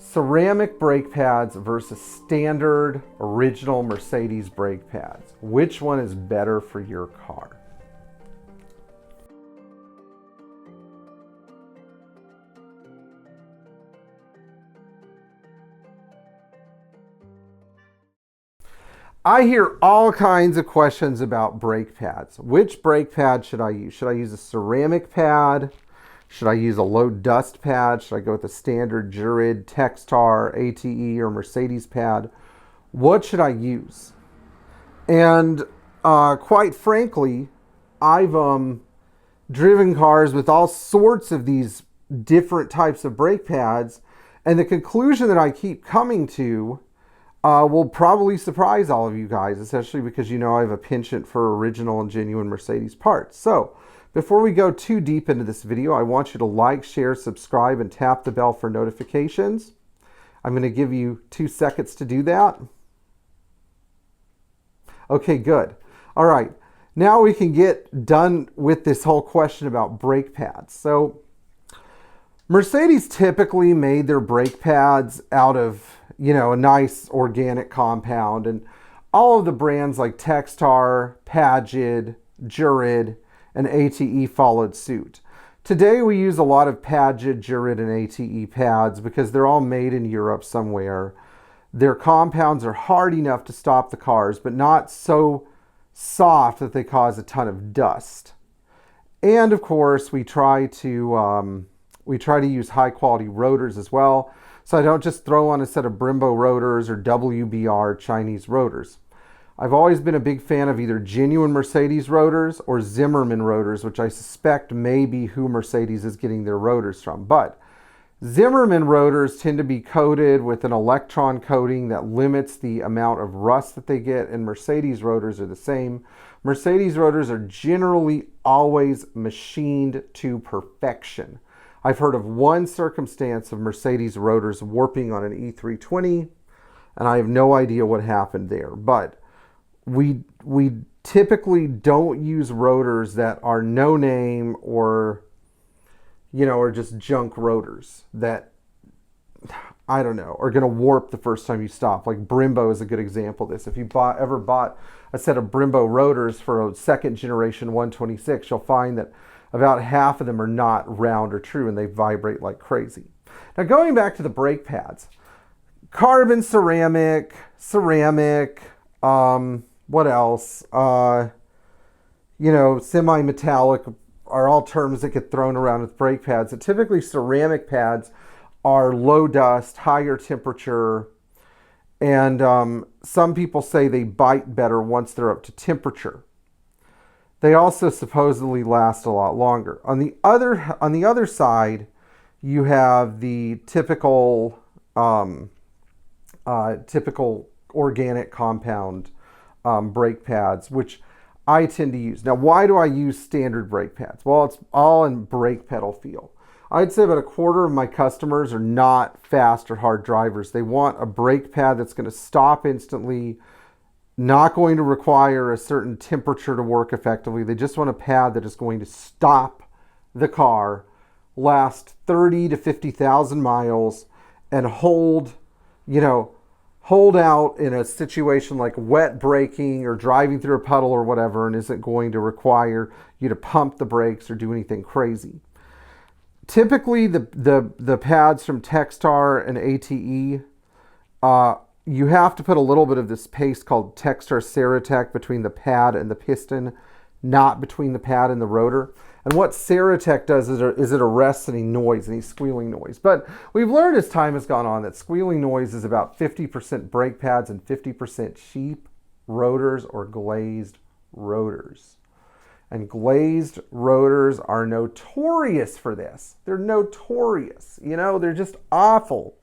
Ceramic brake pads versus standard original Mercedes brake pads. Which one is better for your car? I hear all kinds of questions about brake pads. Which brake pad should I use? Should I use a ceramic pad? Should I use a low dust pad? Should I go with a standard Jurid, Textar, ATE, or Mercedes pad? What should I use? And quite frankly, I've driven cars with all sorts of these different types of brake pads, and the conclusion that I keep coming to will probably surprise all of you guys, especially because you know I have a penchant for original and genuine Mercedes parts. So before we go too deep into this video, I want you to like, share, subscribe, and tap the bell for notifications. I'm going to give you 2 seconds to do that. Okay, good. All right, now we can get done with this whole question about brake pads. So Mercedes typically made their brake pads out of, you know, a nice organic compound, and all of the brands like Textar, Pagid, Jurid, and ATE followed suit. Today we use a lot of Pagid, Jurid, and ATE pads because they're all made in Europe somewhere. Their compounds are hard enough to stop the cars, but not so soft that they cause a ton of dust. And of course, we try to use high quality rotors as well. So I don't just throw on a set of Brembo rotors or WBR Chinese rotors. I've always been a big fan of either genuine Mercedes rotors or Zimmermann rotors, which I suspect may be who Mercedes is getting their rotors from. But Zimmermann rotors tend to be coated with an electron coating that limits the amount of rust that they get, and Mercedes rotors are the same. Mercedes rotors are generally always machined to perfection. I've heard of one circumstance of Mercedes rotors warping on an E320, and I have no idea what happened there. But we typically don't use rotors that are no name or, you know, or just junk rotors that, I don't know, are going to warp the first time you stop. Like Brembo is a good example of this. If you ever bought a set of Brembo rotors for a second generation 126, you'll find that about half of them are not round or true, and they vibrate like crazy. Now going back to the brake pads, carbon, ceramic, what else? You know, semi-metallic are all terms that get thrown around with brake pads. And typically ceramic pads are low dust, higher temperature, and some people say they bite better once they're up to temperature. They also supposedly last a lot longer. On the other side, you have the typical organic compound brake pads, which I tend to use. Now, why do I use standard brake pads? Well, it's all in brake pedal feel. I'd say about a quarter of my customers are not fast or hard drivers. They want a brake pad that's going to stop instantly, not going to require a certain temperature to work effectively. They just want a pad that is going to stop the car, last 30 to 50,000 miles, and hold out in a situation like wet braking or driving through a puddle or whatever, and isn't going to require you to pump the brakes or do anything crazy. Typically, the pads from Textar and ATE, you have to put a little bit of this paste called Textar Ceratec between the pad and the piston, not between the pad and the rotor. And what Ceratec does is it arrests any noise, any squealing noise. But we've learned as time has gone on that squealing noise is about 50% brake pads and 50% cheap rotors or glazed rotors. And glazed rotors are notorious for this. They're notorious. You know, they're just awful.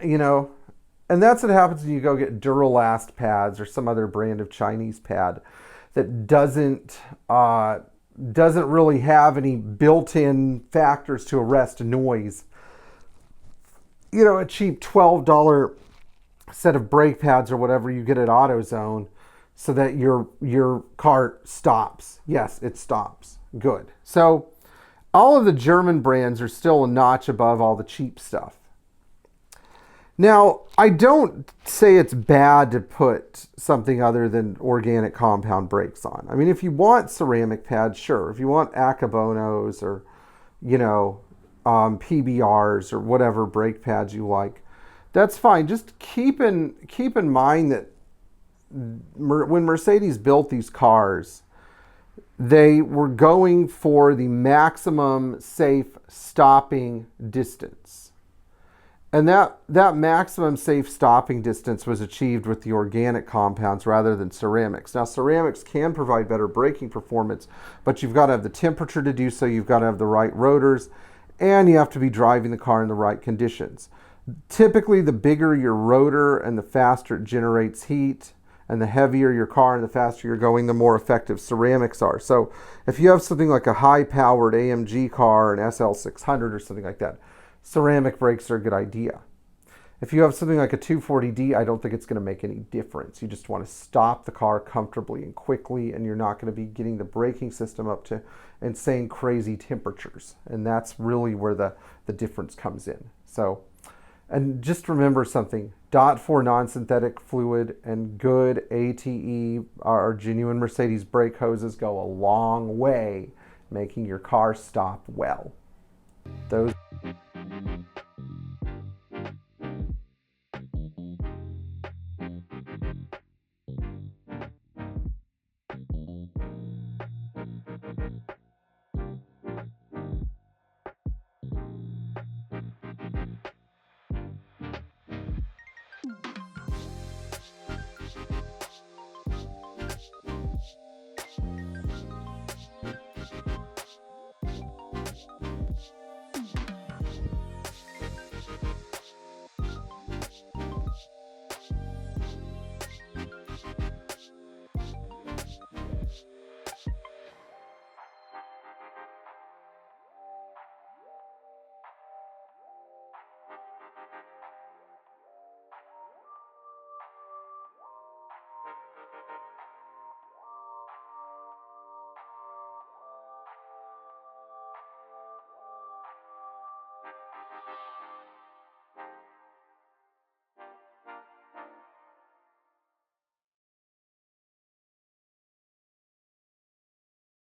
You know, and that's what happens when you go get Duralast pads or some other brand of Chinese pad that doesn't really have any built-in factors to arrest noise. You know, a cheap $12 set of brake pads or whatever you get at AutoZone so that your car stops. Yes, it stops. Good. So all of the German brands are still a notch above all the cheap stuff. Now, I don't say it's bad to put something other than organic compound brakes on. I mean, if you want ceramic pads, sure. If you want Akabonos or, PBRs or whatever brake pads you like, that's fine. Just keep in mind that when Mercedes built these cars, they were going for the maximum safe stopping distance. And that maximum safe stopping distance was achieved with the organic compounds rather than ceramics. Now, ceramics can provide better braking performance, but you've got to have the temperature to do so, you've got to have the right rotors, and you have to be driving the car in the right conditions. Typically, the bigger your rotor and the faster it generates heat, and the heavier your car and the faster you're going, the more effective ceramics are. So if you have something like a high-powered AMG car, an SL600 or something like that, ceramic brakes are a good idea. If you have something like a 240D, I don't think it's going to make any difference. You just want to stop the car comfortably and quickly, and you're not going to be getting the braking system up to insane, crazy temperatures. And that's really where the difference comes in. So, and just remember something, DOT4 non-synthetic fluid and good ATE, or genuine Mercedes brake hoses, go a long way making your car stop well. Those